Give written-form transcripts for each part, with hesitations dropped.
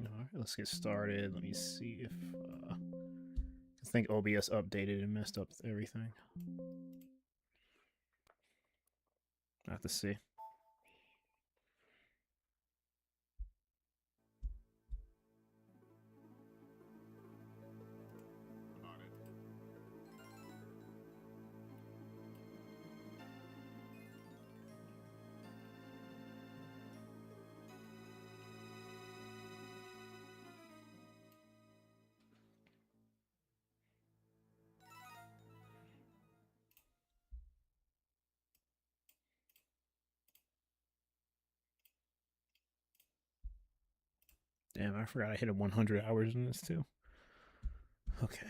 Alright, let's get started. Let me see if I think OBS updated and messed up everything. I have to see. Damn, I forgot I hit 100 hours in this too. Okay.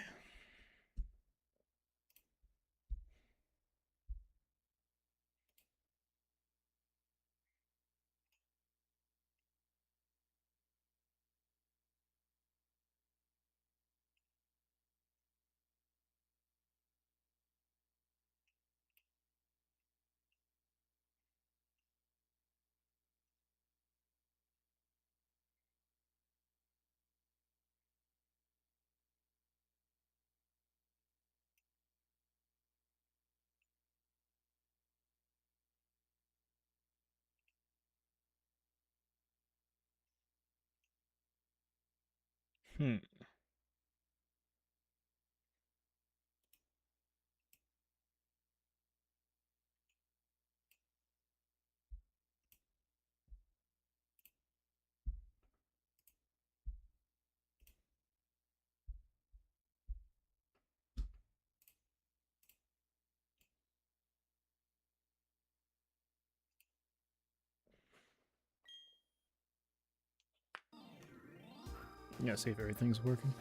Yeah, see if everything's working.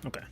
Okay.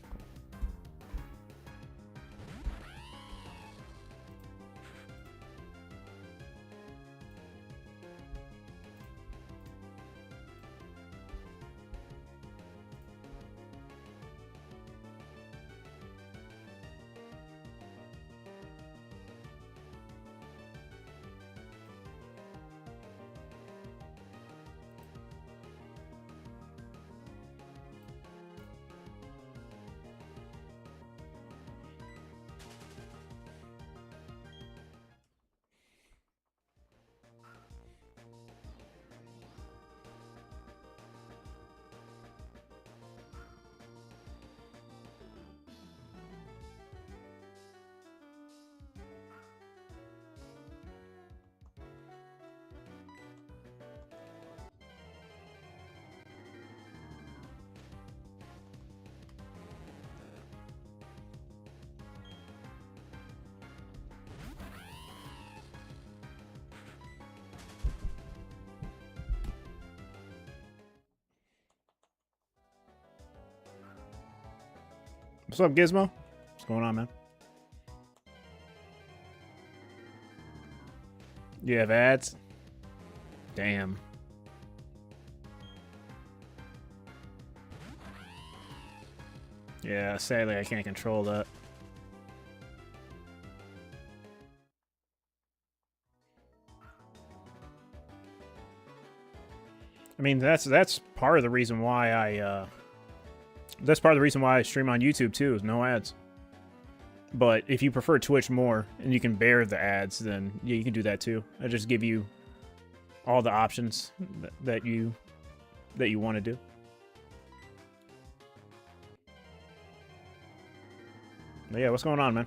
What's up, Gizmo? What's going on, man? You have ads? Damn. Yeah, sadly I can't control that. I mean, that's part of the reason why I that's part of the reason why I stream on YouTube too, is no ads. But if you prefer Twitch more and you can bear the ads, then yeah, you can do that too. I just give you all the options that you want to do. But yeah, what's going on, man?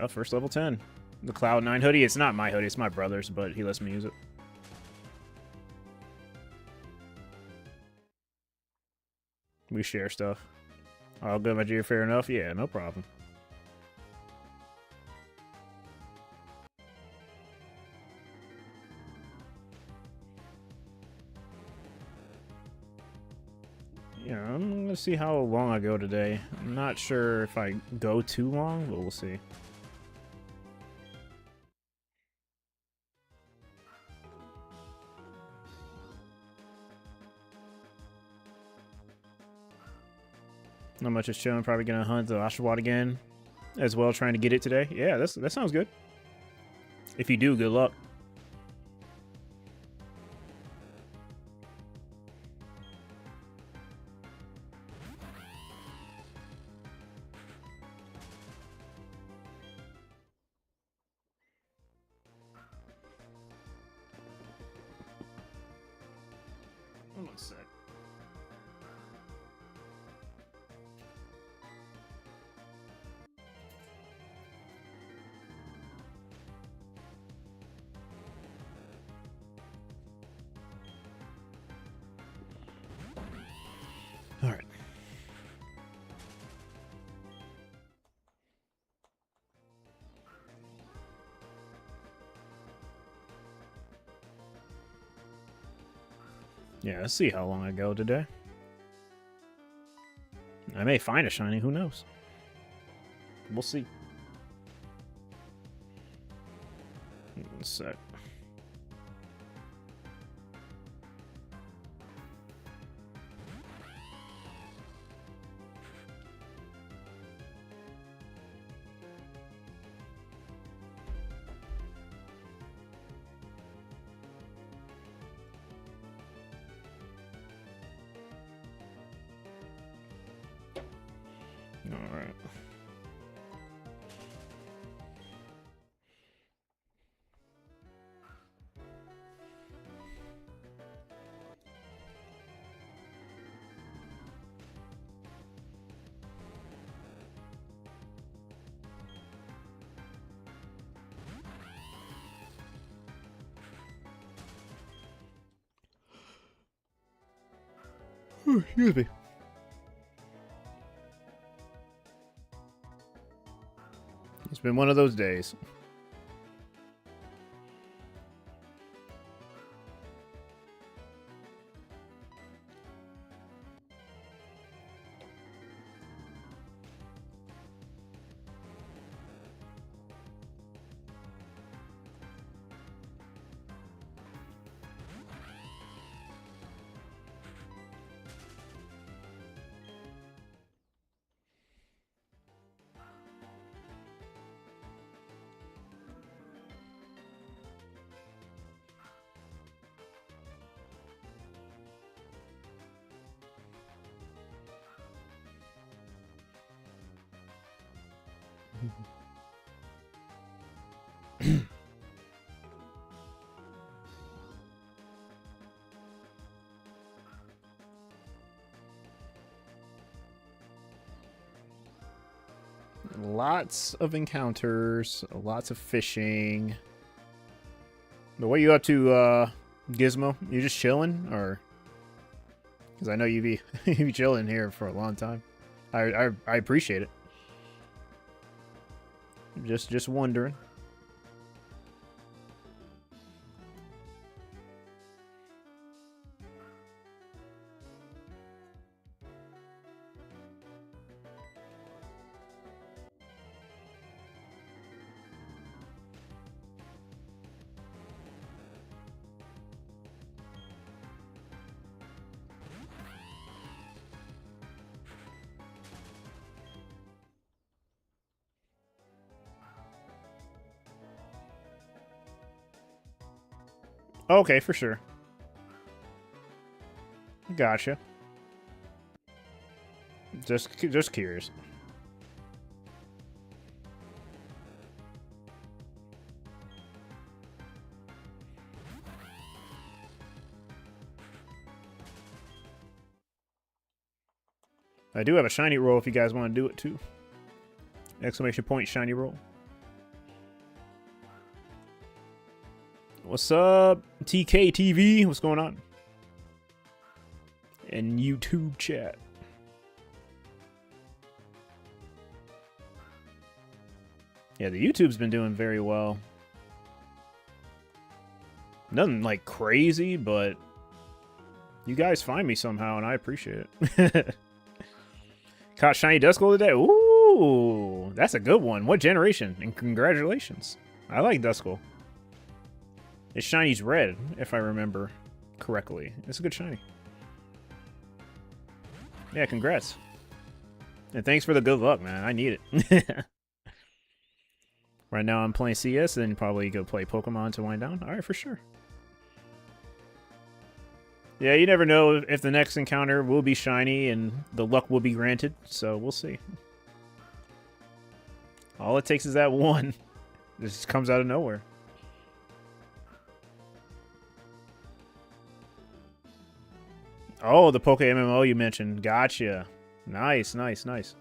First level 10. The Cloud9 hoodie. It's not my hoodie, it's my brother's, but he lets me use it. We share stuff. All good, my dear. Fair enough. Yeah, no problem. Yeah, I'm gonna see how long I go today. I'm not sure if I go too long, but we'll see. Not much is chilling. Probably gonna hunt the Oshawott again as well, trying to get it today. Yeah, that sounds good. If you do, good luck. Hold on a sec. All right. Yeah, let's see how long I go today. I may find a shiny, who knows? We'll see. One sec. All right. Excuse me. It's been one of those days. Lots of encounters, lots of fishing. But what are you up to, Gizmo? You just chilling, or? Because I know you be you be chilling here for a long time. I appreciate it. Just wondering. Okay, for sure. Gotcha. Just curious. I do have a Shinyroll if you guys want to do it too. Exclamation point Shinyroll. What's up, TKTV? What's going on? And YouTube chat. Yeah, the YouTube's been doing very well. Nothing like crazy, but you guys find me somehow, and I appreciate it. Caught Shiny Duskull today. Ooh, that's a good one. What generation? And congratulations. I like Duskull. His shiny's red, if I remember correctly. It's a good shiny. Yeah, congrats. And thanks for the good luck, man. I need it. Right now I'm playing CS, then probably go play Pokemon to wind down. Alright, for sure. Yeah, you never know if the next encounter will be shiny and the luck will be granted, so we'll see. All it takes is that one. It just comes out of nowhere. Oh, the Poke MMO you mentioned. Gotcha. Nice, nice, nice.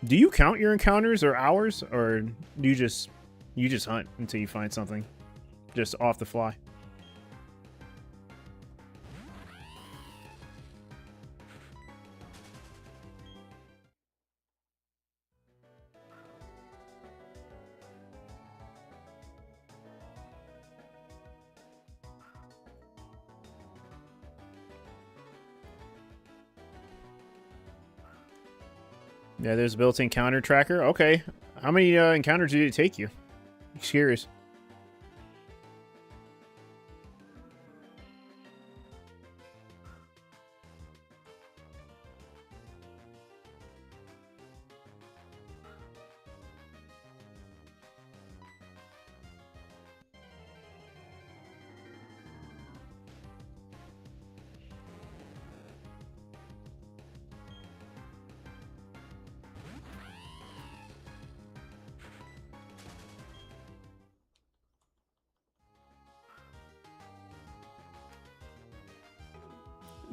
Do you count your encounters or hours, or do you just hunt until you find something, just off the fly? Yeah, there's a built-in counter tracker. Okay. How many encounters did it take you? Just curious.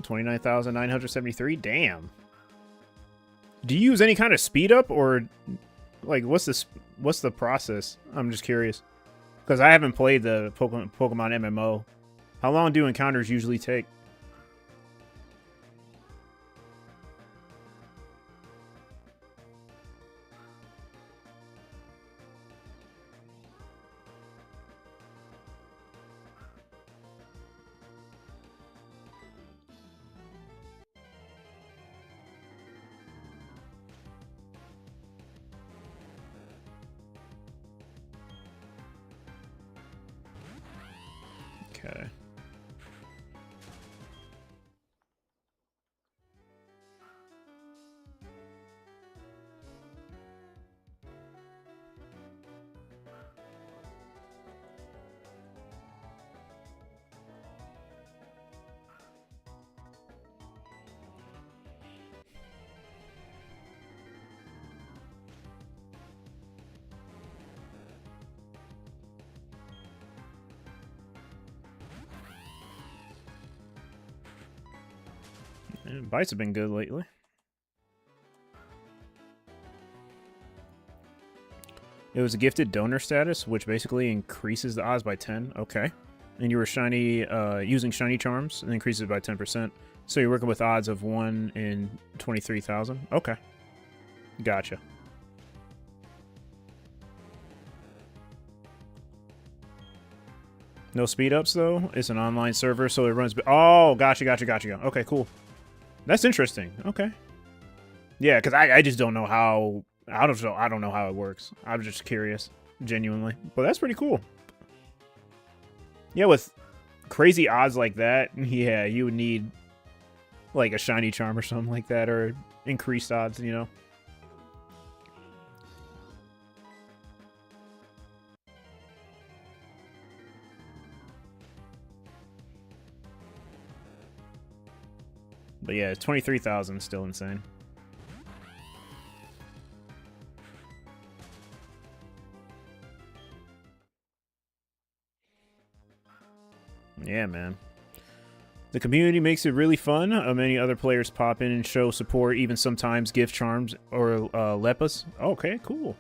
$29,973. Damn. Do you use any kind of speed up, or like what's the process? I'm just curious because I haven't played the Pokemon MMO. How long do encounters usually take? Okay. And bites have been good lately. It was a gifted donor status, which basically increases the odds by 10. Okay. And you were shiny, using shiny charms, and increases it by 10%. So you're working with odds of 1 in 23,000. Okay. Gotcha. No speed ups though. It's an online server, so it runs. Oh, gotcha. Okay, cool. That's interesting. Okay. Yeah, because I just don't know how. I don't know how it works. I'm just curious, genuinely. But that's pretty cool. Yeah, with crazy odds like that, yeah, you would need like a shiny charm or something like that, or increased odds, you know. But yeah, 23,000 is still insane. Yeah, man. The community makes it really fun. Many other players pop in and show support, even sometimes gift charms or lepas. Okay, cool.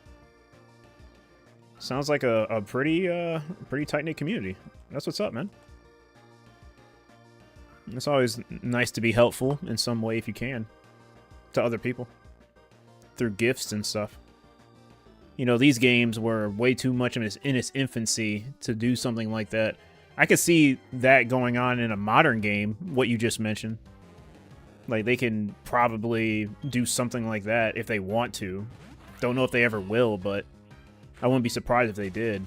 Sounds like a pretty tight-knit community. That's what's up, man. It's always nice to be helpful in some way if you can to other people through gifts and stuff. You know, these games were way too much in its infancy to do something like that. I could see that going on in a modern game, what you just mentioned. Like, they can probably do something like that if they want to. Don't know if they ever will, but I wouldn't be surprised if they did.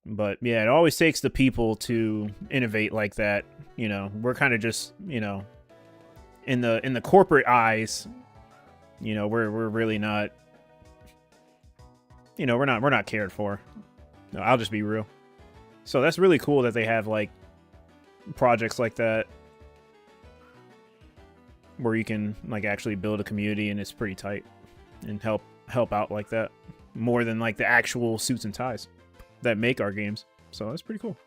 But, yeah, it always takes the people to innovate like that. You know, we're kind of just, you know, in the corporate eyes, you know, we're really not, you know, we're not cared for. No, I'll just be real. So that's really cool that they have like projects like that where you can like actually build a community and it's pretty tight and help out like that more than like the actual suits and ties that make our games. So that's pretty cool.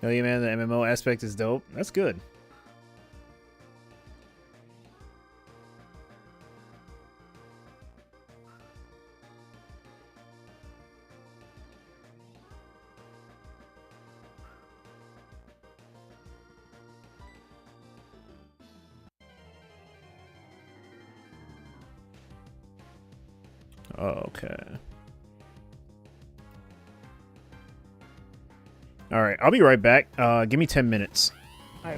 Oh yeah, man, the MMO aspect is dope. That's good. Okay. All right, I'll be right back. Give me 10 minutes. I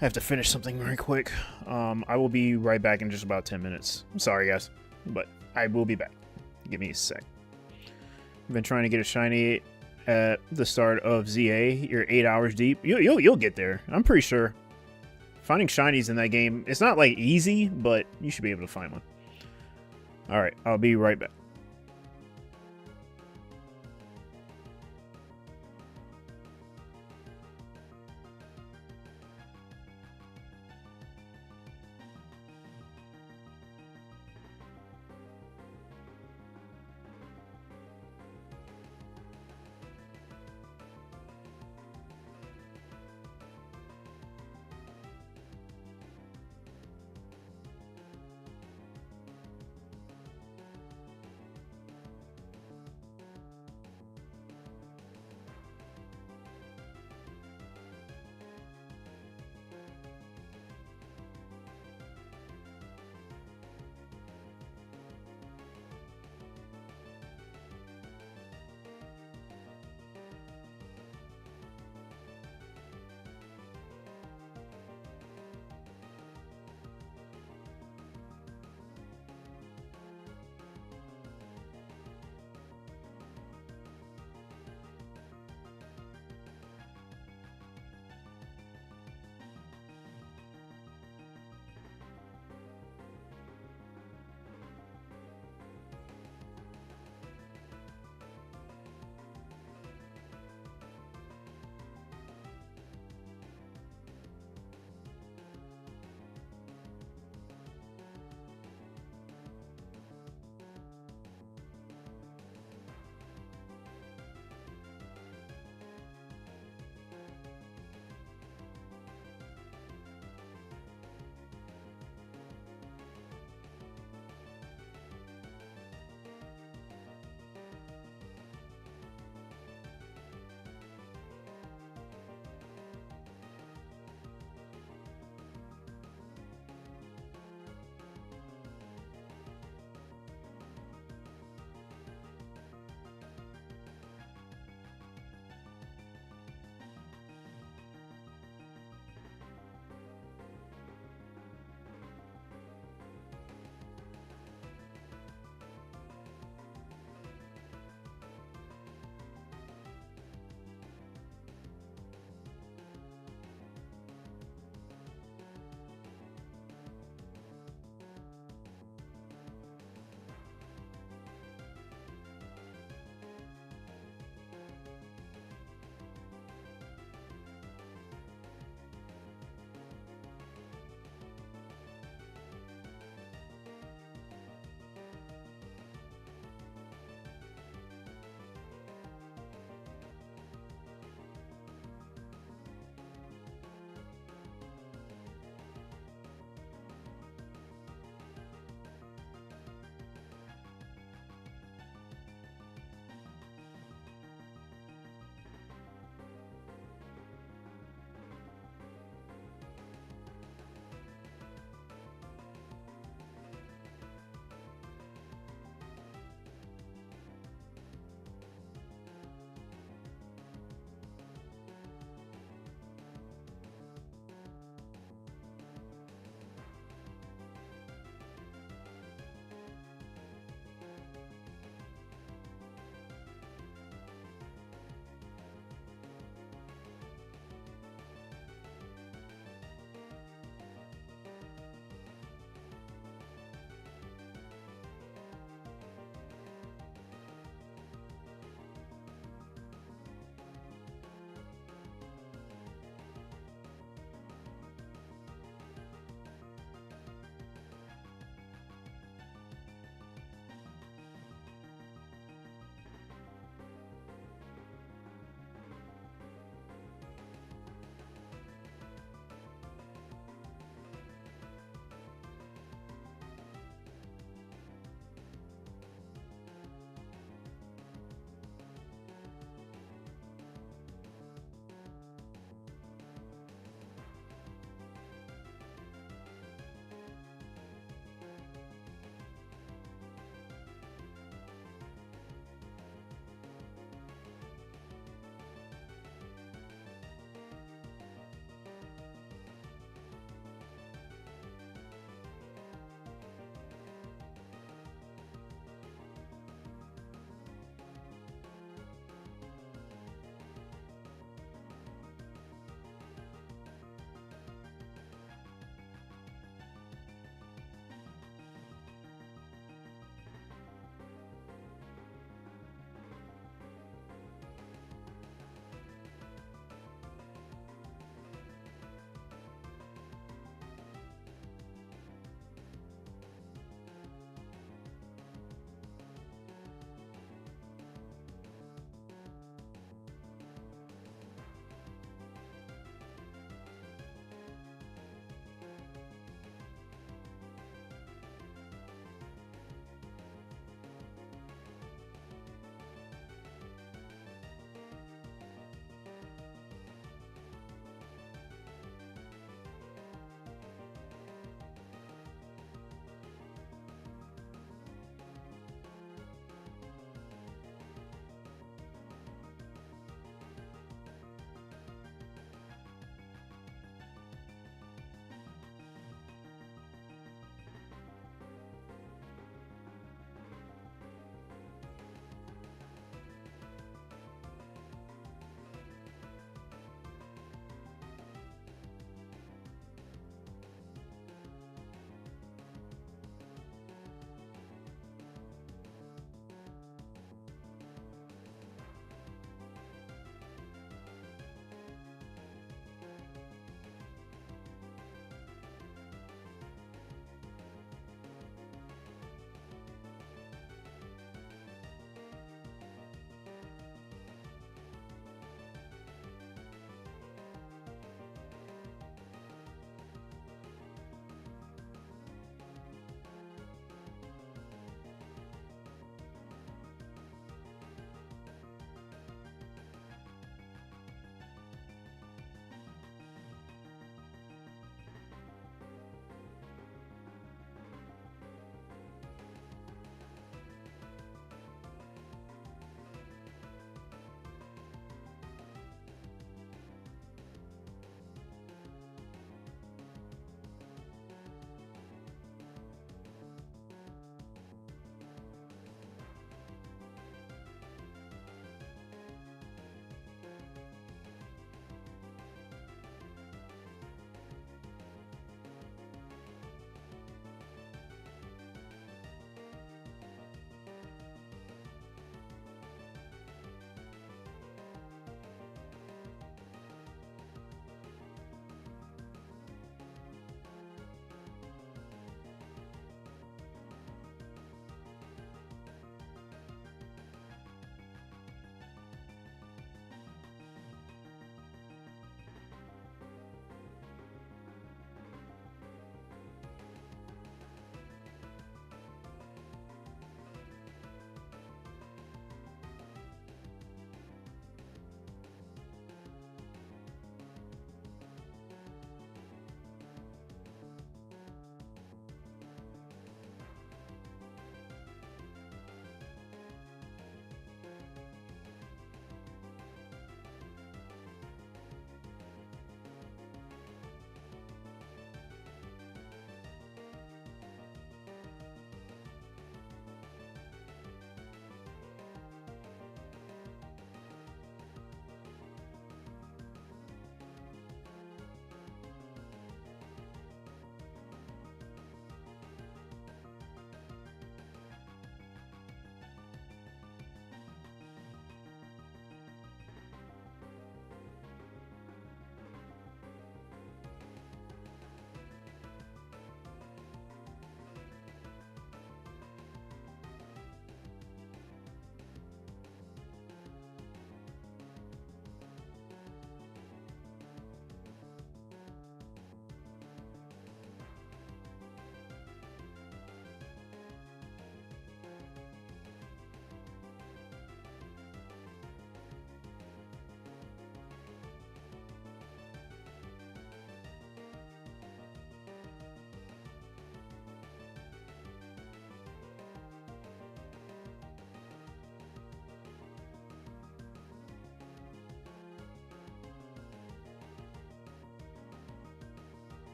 have to finish something very quick. I will be right back in just about 10 minutes. I'm sorry, guys, but I will be back. Give me a sec. I've been trying to get a shiny at the start of ZA. You're 8 hours deep. You'll get there. I'm pretty sure. Finding shinies in that game, it's not like easy, but you should be able to find one. All right, I'll be right back.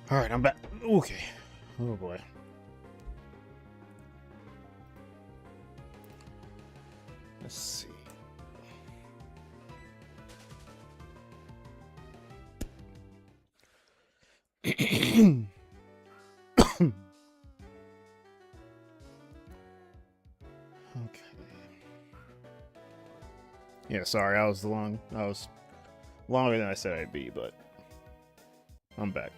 All right, I'm back. Okay. Oh boy. Let's see. Okay. Yeah, sorry, I was longer than I said I'd be, but I'm back.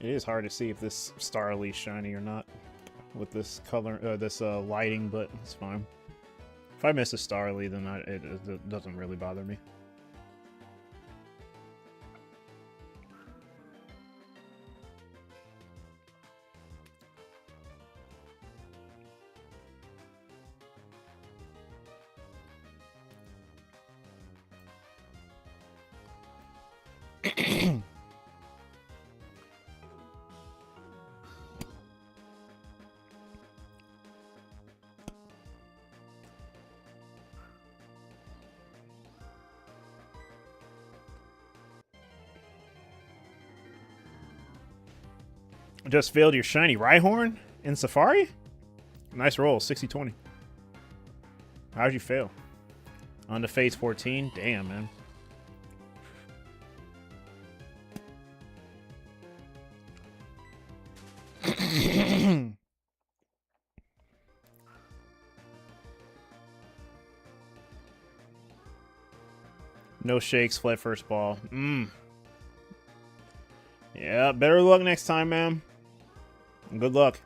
It is hard to see if this Starly's shiny or not with this color, this lighting, but it's fine. If I miss a Starly, then it doesn't really bother me. Just failed your shiny Rhyhorn in Safari? Nice roll, 60-20. How'd you fail? On to phase 14? Damn, man. No shakes, fled first ball. Yeah, better luck next time, man. Good luck.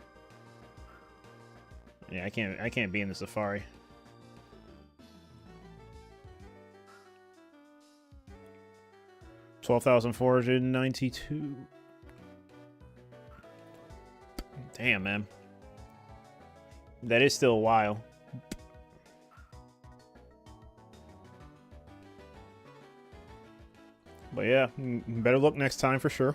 Yeah, I can't be in the Safari. $12,492. Damn, man. That is still a while. But yeah, better luck next time for sure.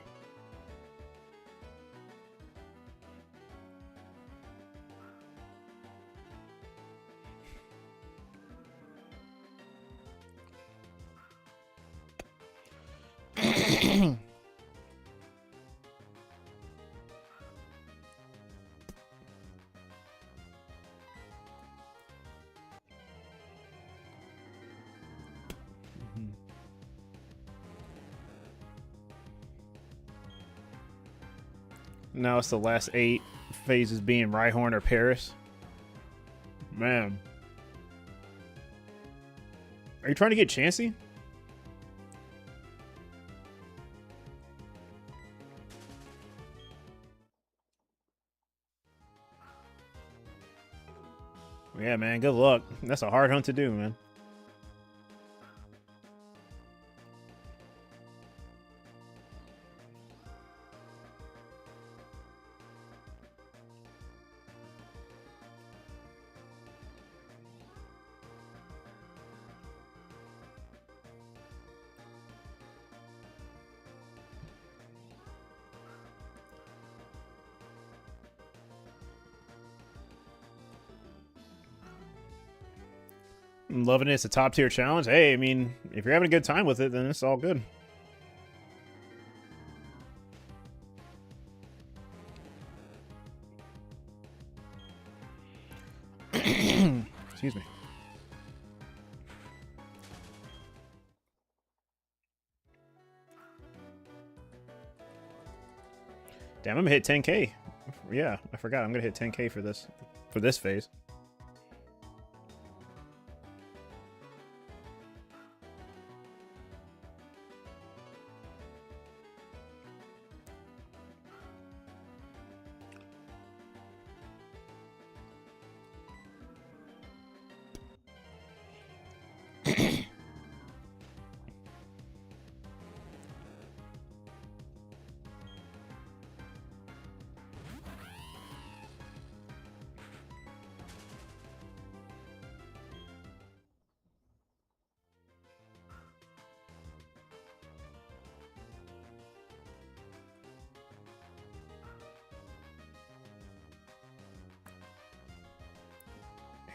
Now it's the last 8 phases being Rhyhorn or Paris. Man. Are you trying to get Chansey? Yeah, man, good luck. That's a hard hunt to do, man. I'm loving it. It's a top tier challenge. Hey, I mean, if you're having a good time with it, then it's all good. Excuse me. Damn, I'm gonna hit 10K. Yeah, I forgot. I'm gonna hit 10K for this phase.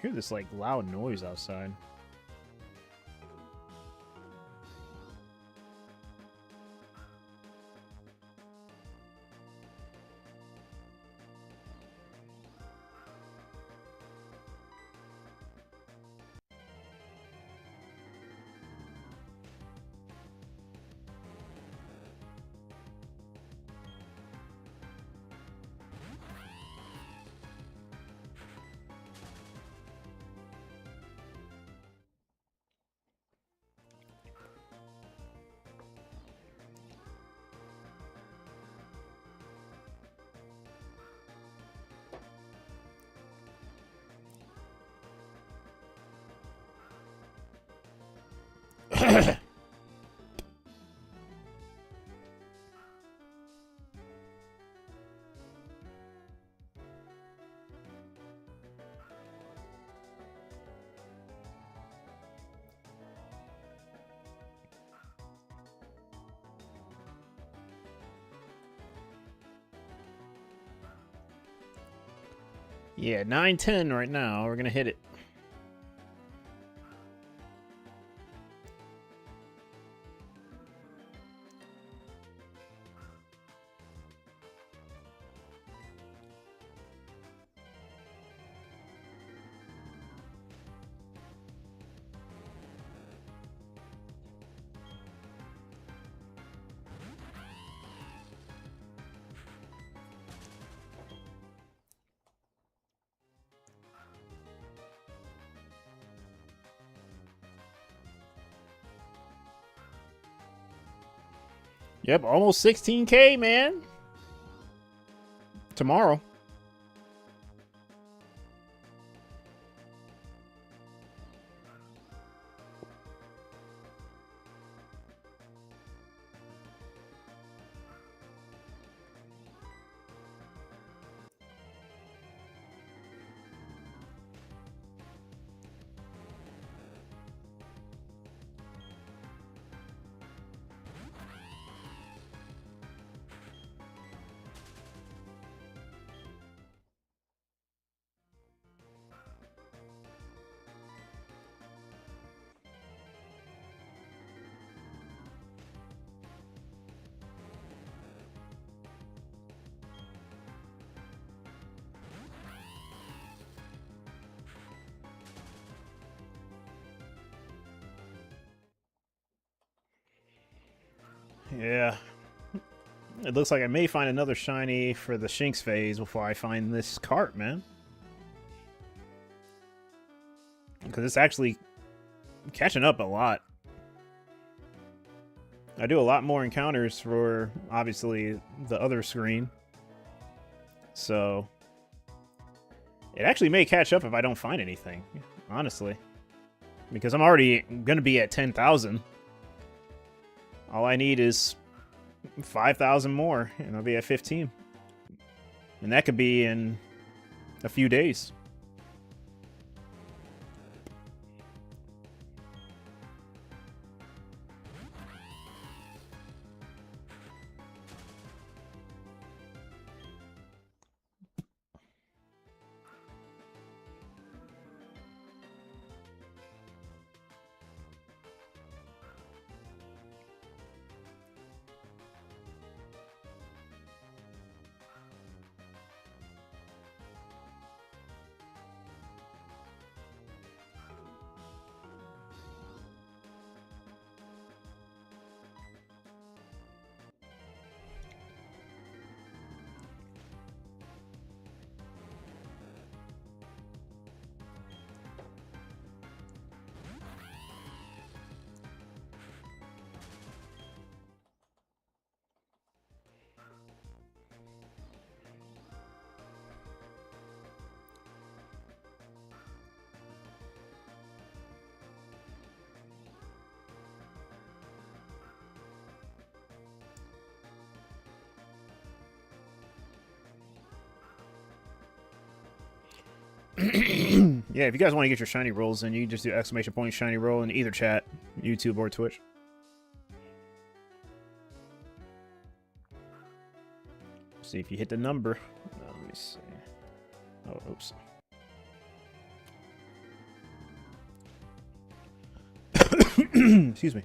hear this like loud noise outside. Yeah, 9-10 right now. We're gonna hit it. Yep, almost 16K, man. Tomorrow. Yeah. It looks like I may find another shiny for the Shinx phase before I find this cart, man. Because it's actually catching up a lot. I do a lot more encounters for, obviously, the other screen. So, it actually may catch up if I don't find anything, honestly. Because I'm already going to be at 10,000. All I need is 5,000 more, and I'll be at 15. And that could be in a few days. Yeah, if you guys want to get your shiny rolls, then you can just do !! shiny roll in either chat, YouTube or Twitch. See if you hit the number. Let me see. Oh, oops. Excuse me.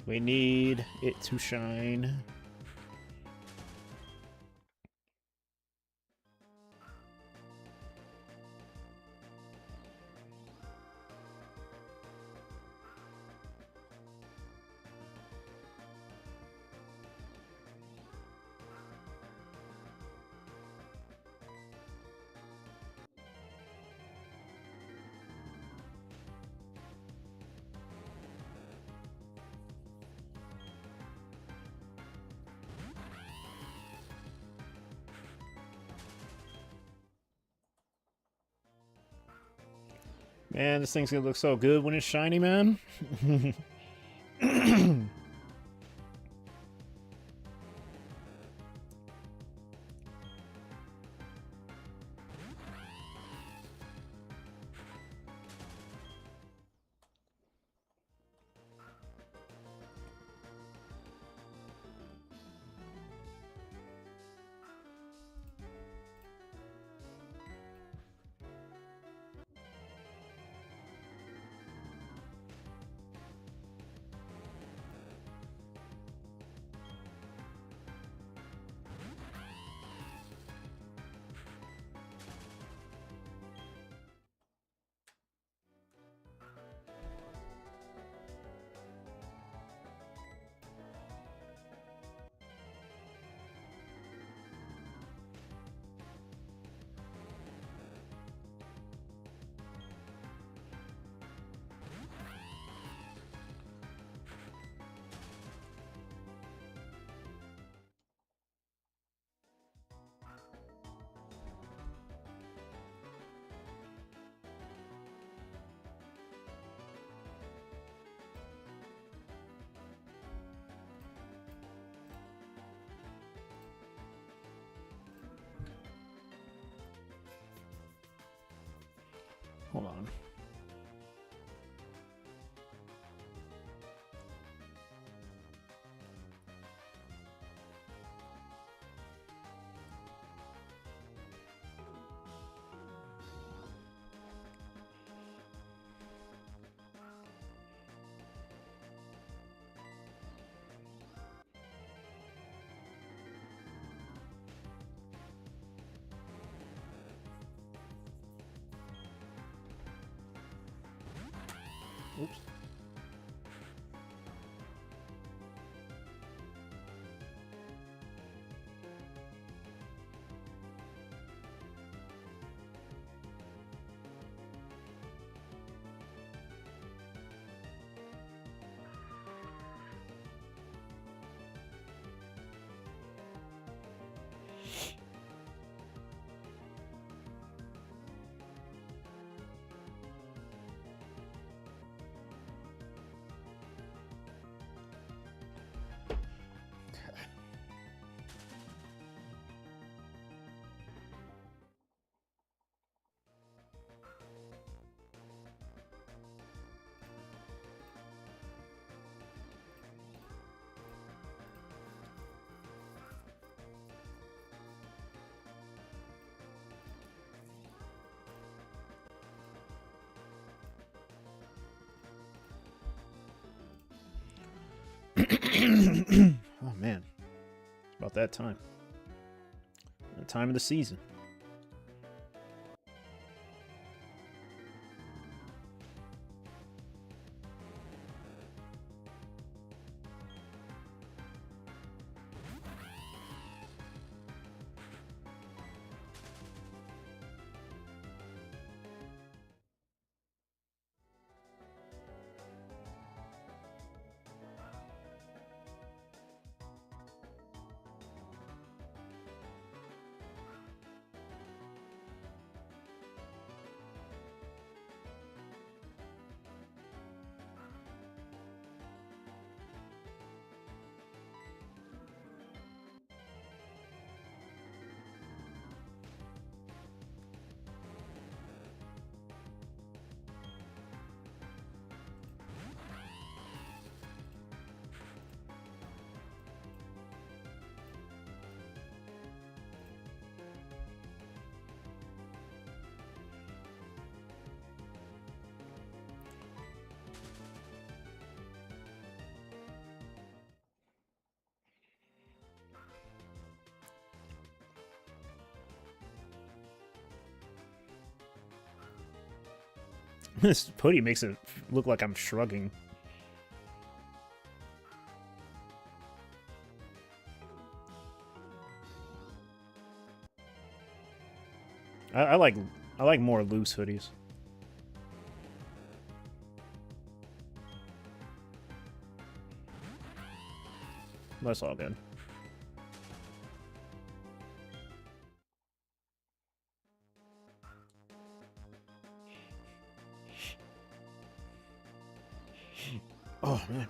We need it to shine. Man, this thing's gonna look so good when it's shiny, man. Hold on. Oops. Oh man, it's about that time. The time of the season. This hoodie makes it look like I'm shrugging. I like more loose hoodies. That's all good. Oh man.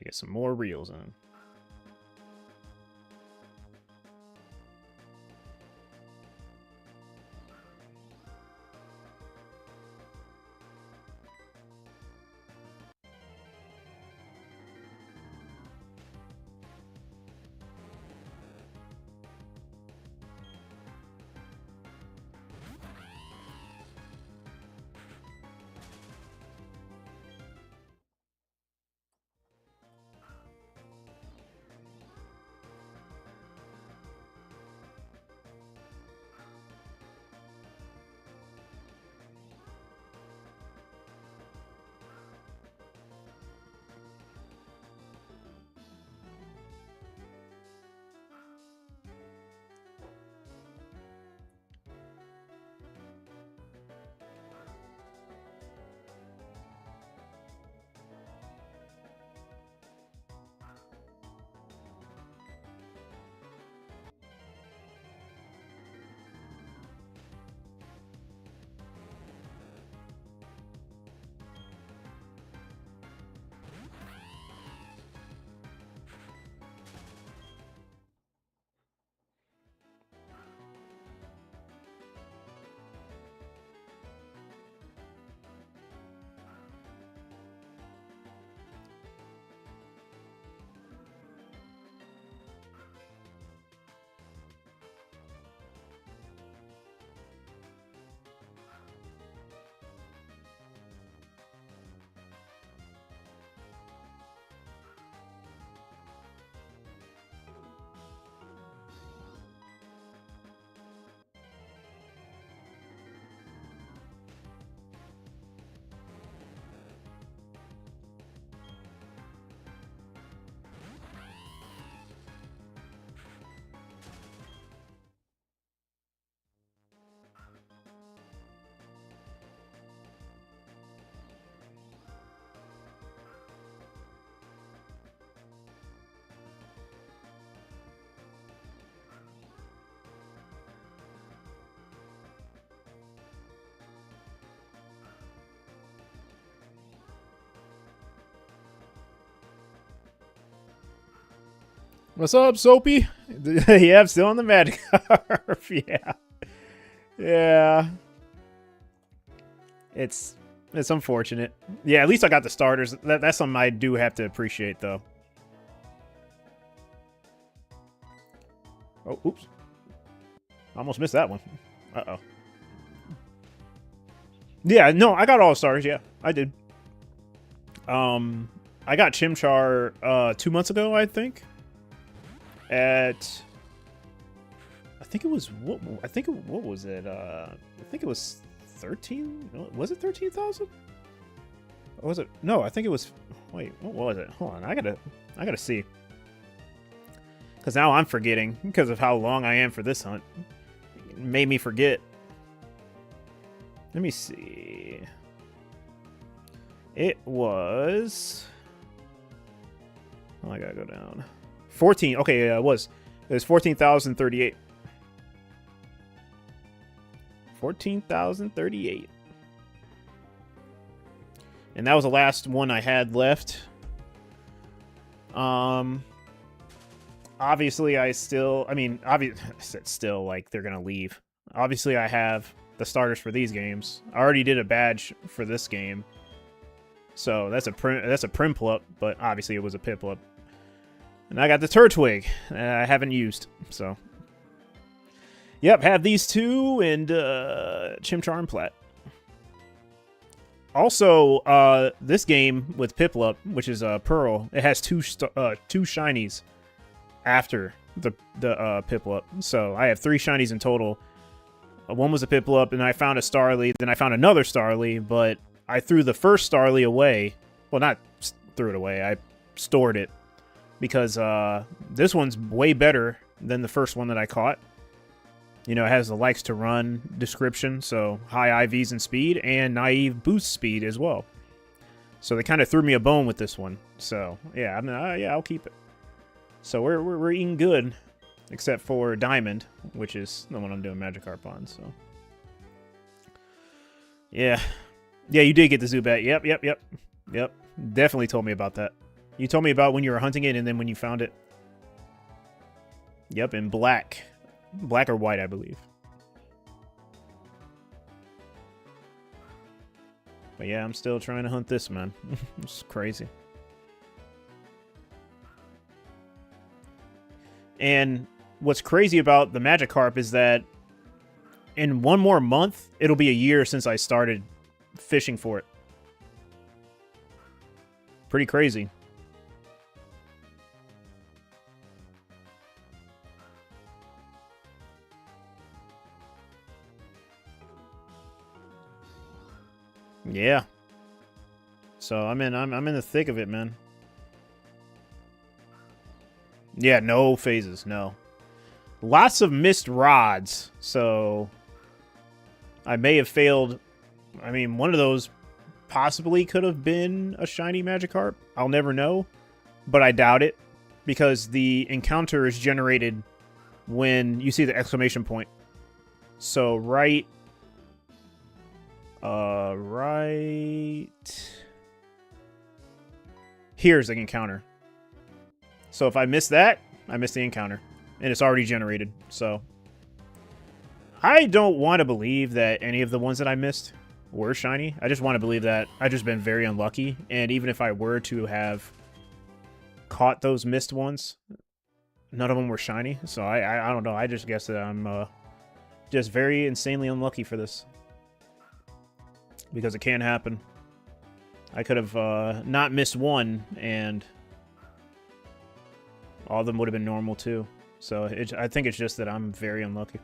Get some more reels in. What's up, Soapy? Yeah, I'm still on the Magikarp. Yeah. Yeah. It's unfortunate. Yeah, at least I got the starters. That's something I do have to appreciate, though. Oh, oops. Almost missed that one. Uh-oh. Yeah, no, I got all stars. Yeah, I did. I got Chimchar 2 months ago, I think. I think it was what was it? I think it was 13. Was it 13,000? Or was it? No, I think it was. Wait, what was it? Hold on, I gotta see. Because now I'm forgetting because of how long I am for this hunt. It made me forget. Let me see. It was. Oh, I gotta go down. 14. Okay, yeah, it was 14,038. 14,038. And that was the last one I had left. Obviously still, like, they're gonna leave. Obviously, I have the starters for these games. I already did a badge for this game. So that's a Primplup, but obviously it was a Piplup. And I got the Turtwig I haven't used, so. Yep, have these two and Chimchar and Plat. Also, this game with Piplup, which is Pearl, it has two shinies after the Piplup. So I have 3 shinies in total. One was a Piplup, and I found a Starly. Then I found another Starly, but I threw the first Starly away. Well, not threw it away. I stored it. Because this one's way better than the first one that I caught. You know, it has the likes to run description, so high IVs and speed, and naive boost speed as well. So they kind of threw me a bone with this one. So yeah, yeah, I'll keep it. So we're eating good, except for Diamond, which is the one I'm doing Magikarp on. So yeah, you did get the Zubat. Yep. Definitely told me about that. You told me about when you were hunting it and then when you found it. Yep, in black. Black or white, I believe. But yeah, I'm still trying to hunt this, man. It's crazy. And what's crazy about the Magikarp is that in one more month, it'll be a year since I started fishing for it. Pretty crazy. Yeah. So I'm in the thick of it, man. Yeah, no phases, no. Lots of missed rods, so I may have failed. I mean, one of those possibly could have been a shiny Magikarp. I'll never know, but I doubt it because the encounter is generated when you see the exclamation point. So right here's the encounter. So if I miss that, I miss the encounter. And it's already generated, so I don't want to believe that any of the ones that I missed were shiny. I just want to believe that I've just been very unlucky. And even if I were to have caught those missed ones, none of them were shiny. So I don't know. I just guess that I'm just very insanely unlucky for this. Because it can happen. I could have not missed one, and all of them would have been normal too. So I think it's just that I'm very unlucky.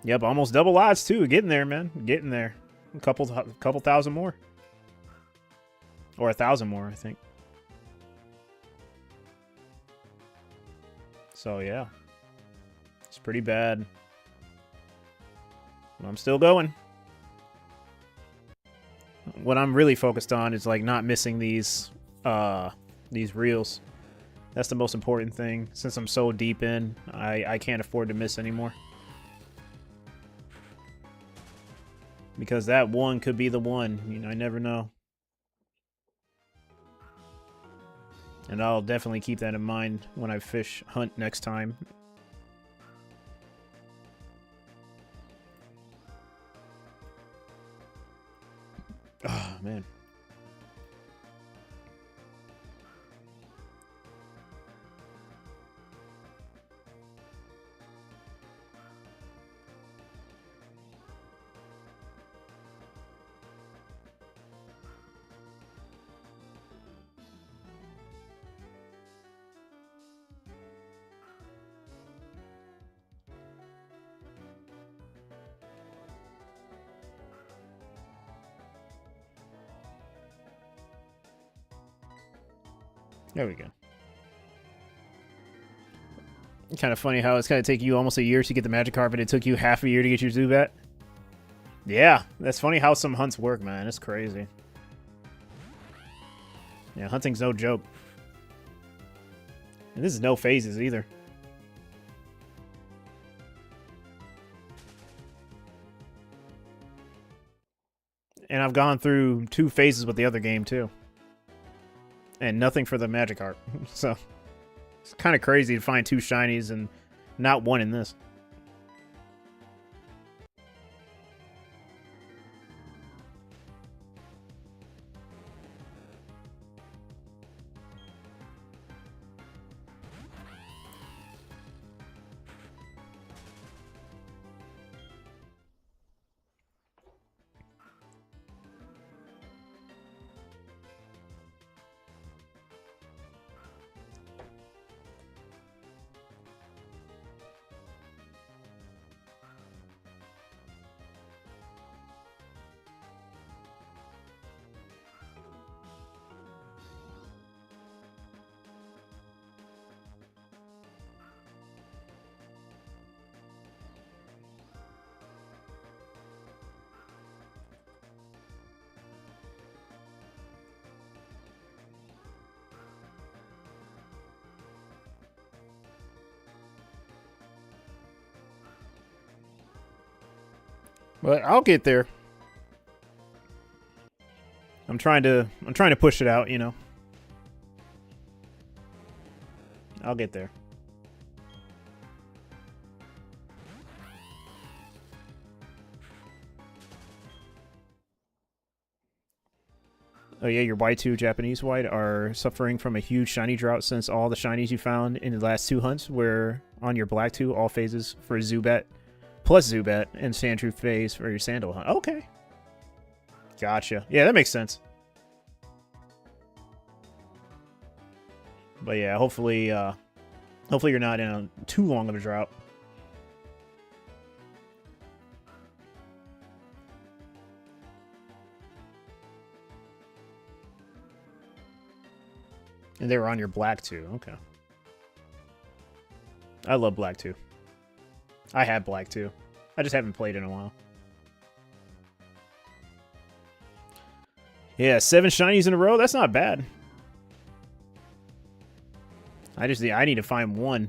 Yep, almost double odds too. Getting there, man. Getting there. A couple thousand more. Or 1,000 more, I think. So yeah. It's pretty bad. I'm still going. What I'm really focused on is like not missing these reels. That's the most important thing. Since I'm so deep in, I can't afford to miss anymore. Because that one could be the one. You know, I never know. And I'll definitely keep that in mind when I hunt next time. Oh, man. There we go. Kind of funny how it's going to take you almost a year to get the Magikarp, and it took you half a year to get your Zubat. Yeah, that's funny how some hunts work, man. It's crazy. Yeah, hunting's no joke. And this is no phases either. And I've gone through 2 phases with the other game, too. And nothing for the Magikarp. So, it's kind of crazy to find 2 shinies and not one in this. But I'll get there. I'm trying to push it out, you know. I'll get there. Oh yeah, your Y2 Japanese White are suffering from a huge shiny drought since all the shinies you found in the last 2 hunts were on your Black 2 all phases for Zubat, plus Zubat, and Sandshrew phase for your Sandal hunt. Okay. Gotcha. Yeah, that makes sense. But yeah, hopefully you're not in a too long of a drought. And they were on your Black 2. Okay. I love Black 2. I have Black 2. I just haven't played in a while. Yeah, 7 shinies in a row. That's not bad. I need to find one.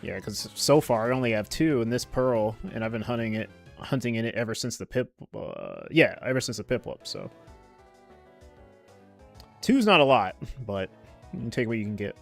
Yeah, because so far I only have 2 in this Pearl, and I've been hunting in it ever since the ever since the Piplup. So 2's not a lot, but you can take what you can get.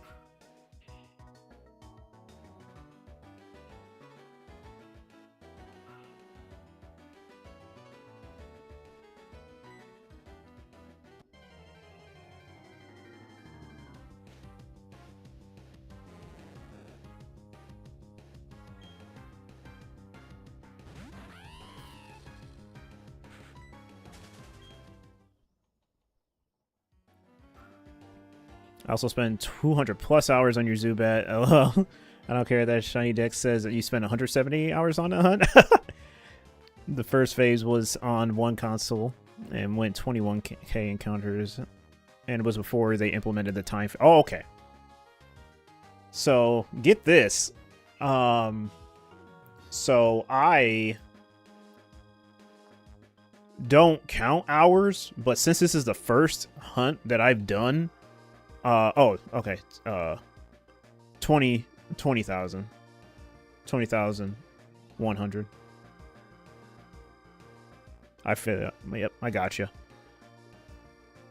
I also spend 200 plus hours on your Zubat. LOL. I don't care that Shiny Dex says that you spent 170 hours on a hunt. The first phase was on one console and went 21k encounters, and it was before they implemented the time. Oh, okay. So get this. So I don't count hours, but since this is the first hunt that I've done. Oh, okay. 20,000. 20,100. I feel it. Yep, I gotcha.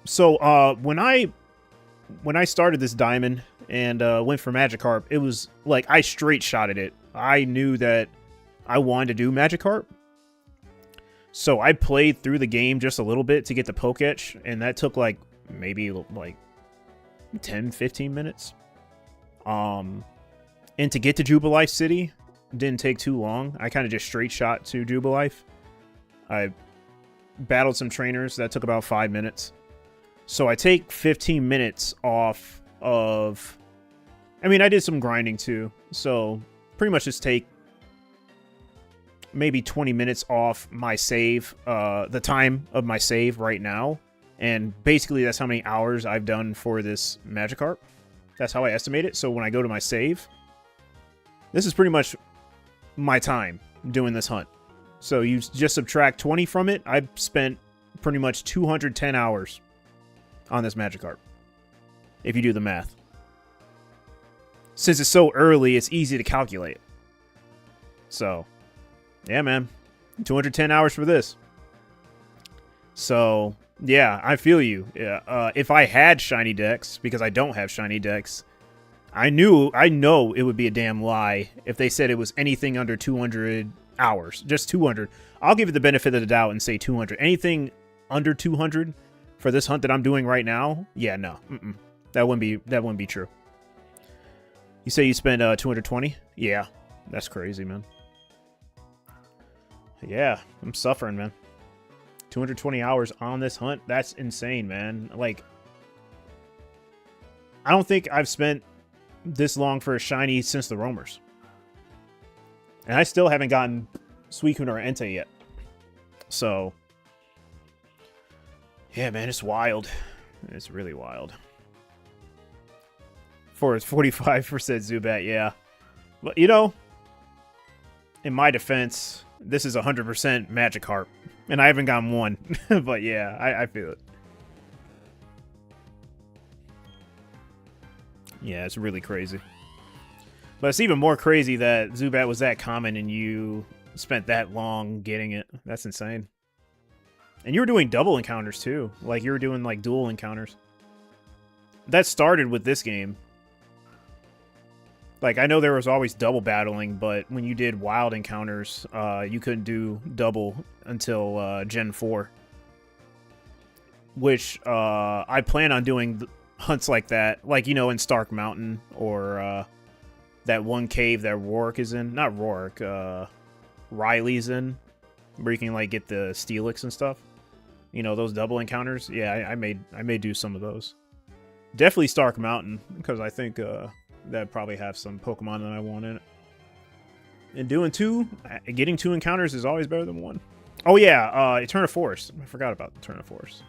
So, when I started this diamond and went for Magikarp, it was like I straight shotted it. I knew that I wanted to do Magikarp. So I played through the game just a little bit to get the Poketch, and that took like maybe like 10-15 minutes. And to get to Jubilife City didn't take too long. I kind of just straight shot to Jubilife. I battled some trainers. That took about 5 minutes. So I take 15 minutes off of... I mean, I did some grinding too. So pretty much just take maybe 20 minutes off my save, the time of my save right now. And basically, that's how many hours I've done for this Magikarp. That's how I estimate it. So when I go to my save, this is pretty much my time doing this hunt. So you just subtract 20 from it. I've spent pretty much 210 hours on this Magikarp, if you do the math. Since it's so early, it's easy to calculate. So, yeah, man. 210 hours for this. So... yeah, I feel you. Yeah, if I had Shiny Dex, because I don't have Shiny Dex, I know it would be a damn lie if they said it was anything under 200 hours. Just 200. I'll give it the benefit of the doubt and say 200. Anything under 200 for this hunt that I'm doing right now, yeah, no. That wouldn't be true. You say you spent 220? Yeah, that's crazy, man. Yeah, I'm suffering, man. 220 hours on this hunt? That's insane, man. Like, I don't think I've spent this long for a shiny since the roamers. And I still haven't gotten Suicune or Entei yet. So, yeah, man, it's wild. It's really wild. For its 45% Zubat, yeah. But, you know, in my defense, this is 100% Magikarp. And I haven't gotten one. But, yeah, I feel it. Yeah, it's really crazy. But it's even more crazy that Zubat was that common and you spent that long getting it. That's insane. And you were doing double encounters, too. Like, you were doing, like, dual encounters. That started with this game. Like, I know there was always double battling, but when you did wild encounters, you couldn't do double until Gen 4. Which, I plan on doing hunts like that. Like, you know, in Stark Mountain, or that one cave that Rourke is in. Not Rourke, Riley's in. Where you can, like, get the Steelix and stuff. You know, those double encounters. Yeah, I may do some of those. Definitely Stark Mountain, because I think that'd probably have some Pokemon that I want in it. And getting 2 encounters is always better than 1. Oh yeah, Eterna Forest. I forgot about Eterna Forest.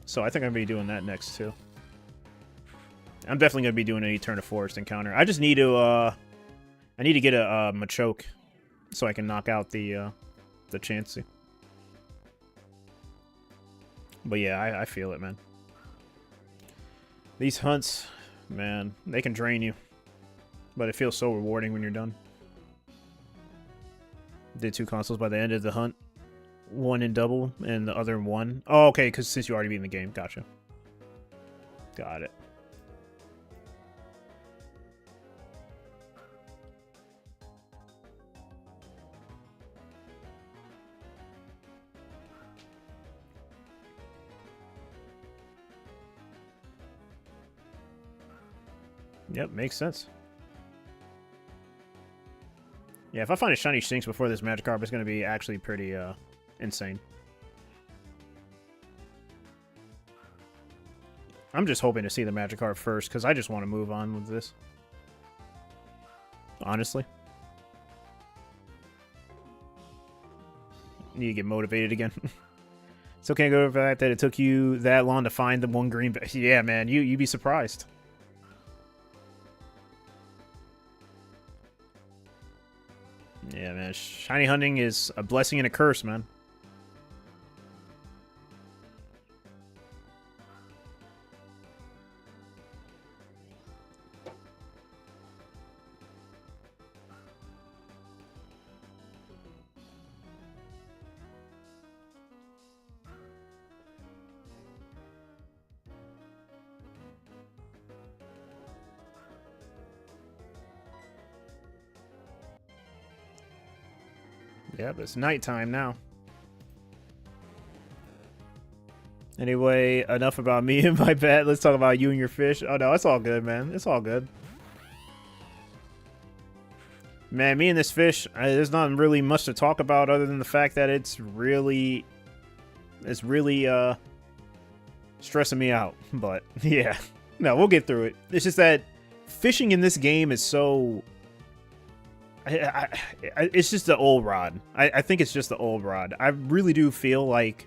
So I think I'm gonna be doing that next too. I'm definitely gonna be doing an Eterna Forest encounter. I just need to get a Machoke so I can knock out the Chansey. But yeah, I feel it, man. These hunts, man, they can drain you. But it feels so rewarding when you're done. Did 2 consoles by the end of the hunt. 1 in double and the other in 1. Oh, okay, because since you already beat in the game. Gotcha. Got it. Yep, makes sense. Yeah, if I find a shiny Shinx before this Magikarp, it's going to be actually pretty insane. I'm just hoping to see the Magikarp first, because I just want to move on with this. Honestly. Need to get motivated again. It's okay to go over the fact that it took you that long to find the one green... Yeah, man, you'd be surprised. Yeah, man, shiny hunting is a blessing and a curse, man. Yeah, but it's nighttime now. Anyway, enough about me and my pet. Let's talk about you and your fish. Oh, no, it's all good, man. It's all good. Man, me and this fish, there's not really much to talk about other than the fact that it's really stressing me out. But, yeah. No, we'll get through it. It's just that fishing in this game is so... it's just the old rod. I think it's just the old rod. I really do feel like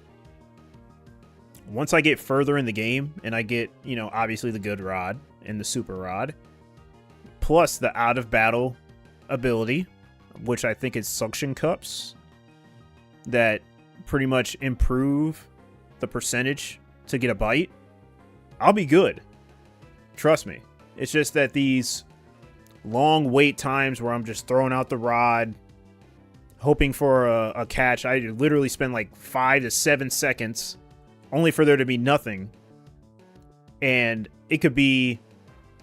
once I get further in the game and I get, you know, obviously the good rod and the super rod, plus the out of battle ability, which I think is suction cups, that pretty much improve the percentage to get a bite, I'll be good. Trust me. It's just that these long wait times where I'm just throwing out the rod, hoping for a catch. I literally spend like 5 to 7 seconds only for there to be nothing. And it could be,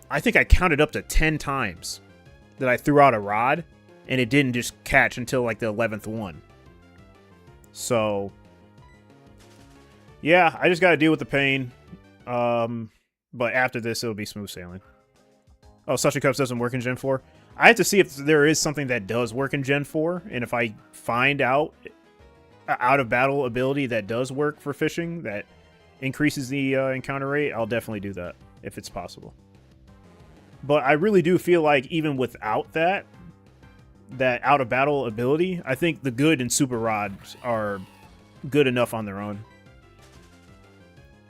I think I counted up to 10 times that I threw out a rod and it didn't just catch until like the 11th one. So, yeah, I just got to deal with the pain. But after this, it'll be smooth sailing. Oh, Suction Cups doesn't work in Gen 4? I have to see if there is something that does work in Gen 4, and if I find out of battle ability that does work for fishing that increases the encounter rate, I'll definitely do that if it's possible. But I really do feel like even without that out of battle ability, I think the good and super rods are good enough on their own.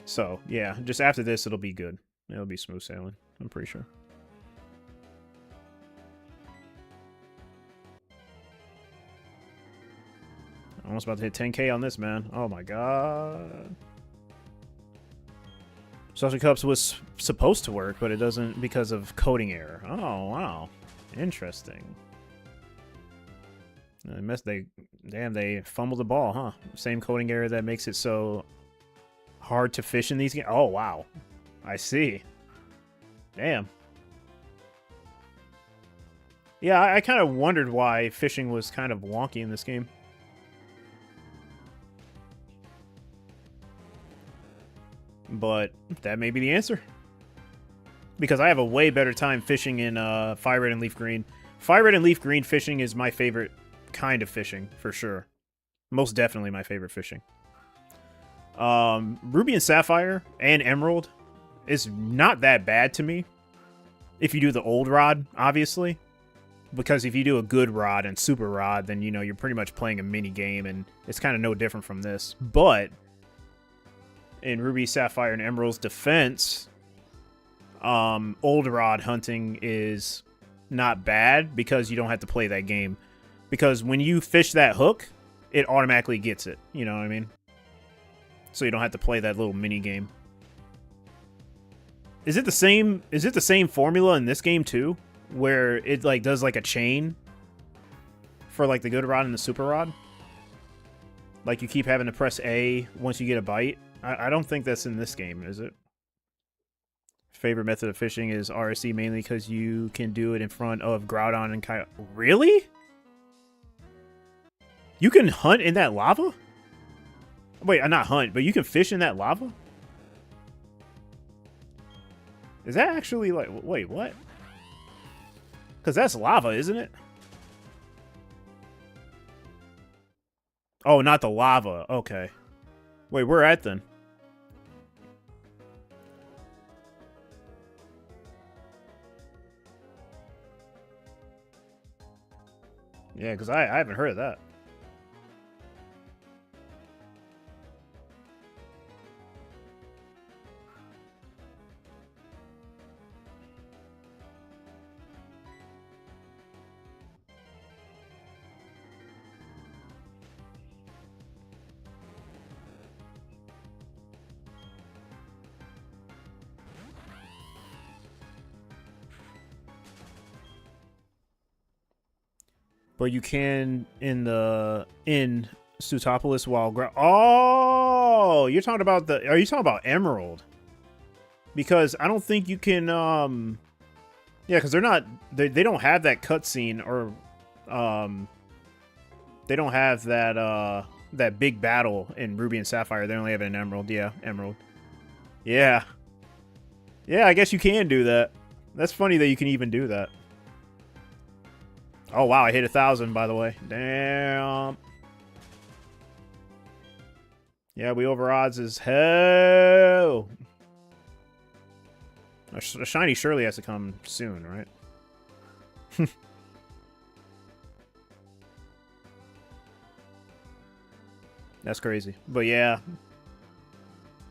So yeah, just after this it'll be good. It'll be smooth sailing, I'm pretty sure. Almost about to hit 10k on this, man. Oh my god. Suction Cups was supposed to work, but it doesn't because of coding error. Oh, wow. Interesting. They fumbled the ball, huh? Same coding error that makes it so hard to fish in these games. Oh, wow. I see. Damn. Yeah, I kind of wondered why fishing was kind of wonky in this game. But that may be the answer. Because I have a way better time fishing in Fire Red and Leaf Green. Fire Red and Leaf Green fishing is my favorite kind of fishing, for sure. Most definitely my favorite fishing. Ruby and Sapphire and Emerald is not that bad to me. If you do the old rod, obviously. Because if you do a good rod and super rod, then, you know, you're pretty much playing a mini game, and it's kind of no different from this. But in Ruby, Sapphire, and Emerald's defense, old rod hunting is not bad because you don't have to play that game. Because when you fish that hook, it automatically gets it. You know what I mean? So you don't have to play that little mini game. Is it the same? Is it the same formula in this game too, where it like does like a chain for like the good rod and the super rod? Like you keep having to press A once you get a bite. I don't think that's in this game, is it? Favorite method of fishing is RSE, mainly because you can do it in front of Groudon and Kyogre. Really? You can hunt in that lava? Wait, not hunt, but you can fish in that lava? Is that actually like... Wait, what? Because that's lava, isn't it? Oh, not the lava. Okay. Wait, where at then? Yeah, because I haven't heard of that. But you can in Sutopolis while oh, you're talking about the... Are you talking about Emerald? Because I don't think you can yeah, because they're not... They don't have that cutscene, or they don't have that that big battle in Ruby and Sapphire. They only have it in Emerald. Yeah, Emerald. Yeah. Yeah, I guess you can do that. That's funny that you can even do that. Oh, wow, I hit 1,000, by the way. Damn. Yeah, we over odds as hell. A shiny surely has to come soon, right? That's crazy. But yeah.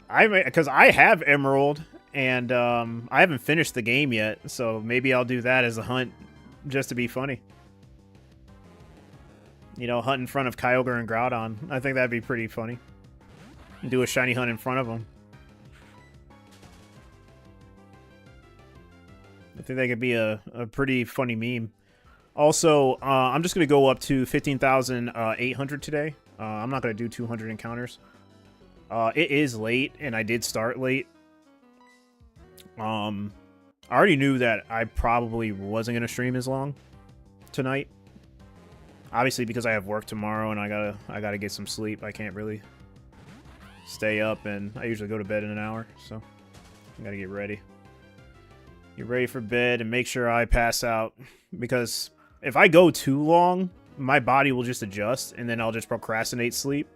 Because I have Emerald, and I haven't finished the game yet, so maybe I'll do that as a hunt just to be funny. You know, hunt in front of Kyogre and Groudon. I think that'd be pretty funny. Do a shiny hunt in front of them. I think that could be a pretty funny meme. Also, I'm just going to go up to 15,800 today. I'm not going to do 200 encounters. It is late, and I did start late. I already knew that I probably wasn't going to stream as long tonight. Obviously, because I have work tomorrow and I gotta get some sleep. I can't really stay up, and I usually go to bed in an hour, so I gotta get ready. Get ready for bed and make sure I pass out. Because if I go too long, my body will just adjust and then I'll just procrastinate sleep.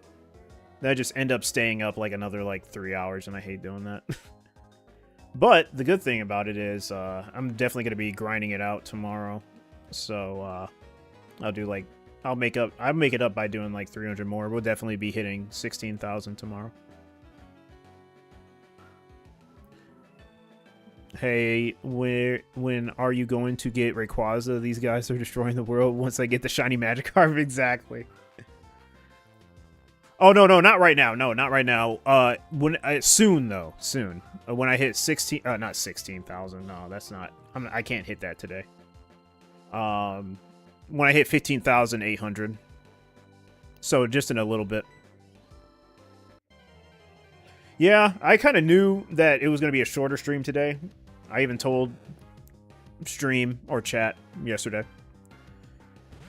Then I just end up staying up like another like 3 hours and I hate doing that. But the good thing about it is I'm definitely going to be grinding it out tomorrow. So I'll do like, I'll make it up by doing like 300 more. We'll definitely be hitting 16,000 tomorrow. Hey, when are you going to get Rayquaza? These guys are destroying the world once I get the shiny Magikarp. Exactly. Oh, no, not right now. No, not right now. Soon, though. Soon. When I hit 16... not 16,000. No, that's not... I can't hit that today. When I hit 15,800. So, just in a little bit. Yeah, I kind of knew that it was going to be a shorter stream today. I even told stream or chat yesterday.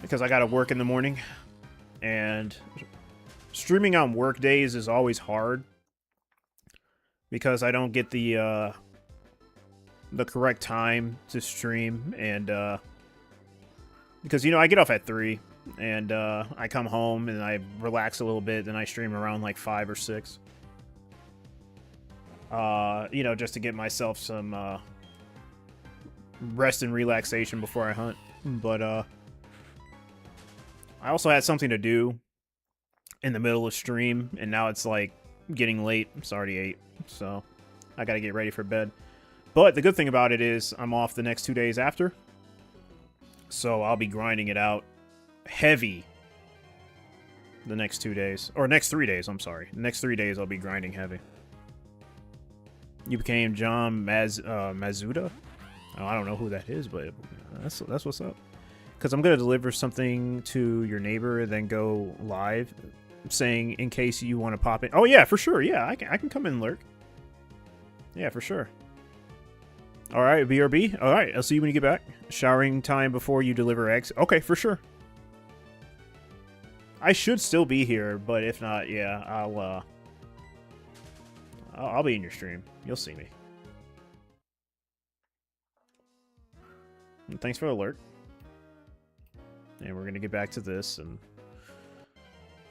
Because I got to work in the morning. And streaming on work days is always hard. Because I don't get the correct time to stream. And, because, you know, I get off at 3. And, I come home and I relax a little bit. Then I stream around like 5 or 6. You know, just to get myself some rest and relaxation before I hunt. But I also had something to do in the middle of stream, and now it's like getting late. It's already 8, so I gotta get ready for bed. But the good thing about it is I'm off the next 2 days after, so I'll be grinding it out heavy the next 2 days. Or next 3 days, I'm sorry. The next 3 days I'll be grinding heavy. You became John Mazuda? Oh, I don't know who that is, but that's what's up. Because I'm going to deliver something to your neighbor and then go live saying in case you want to pop in. Oh, yeah, for sure. Yeah, I can come in and lurk. Yeah, for sure. All right, BRB. All right, I'll see you when you get back. Showering time before you deliver eggs. Okay, for sure. I should still be here, but if not, yeah, I'll be in your stream. You'll see me. And thanks for the alert. And we're going to get back to this and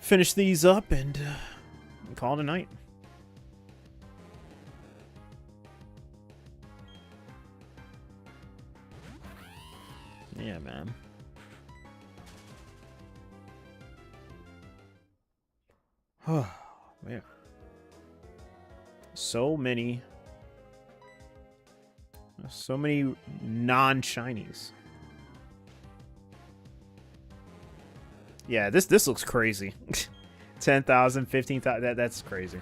finish these up and call it a night. Yeah, man. Oh, man. So many non-shinies. Yeah, this looks crazy. 10,000, 15,000, that's crazy.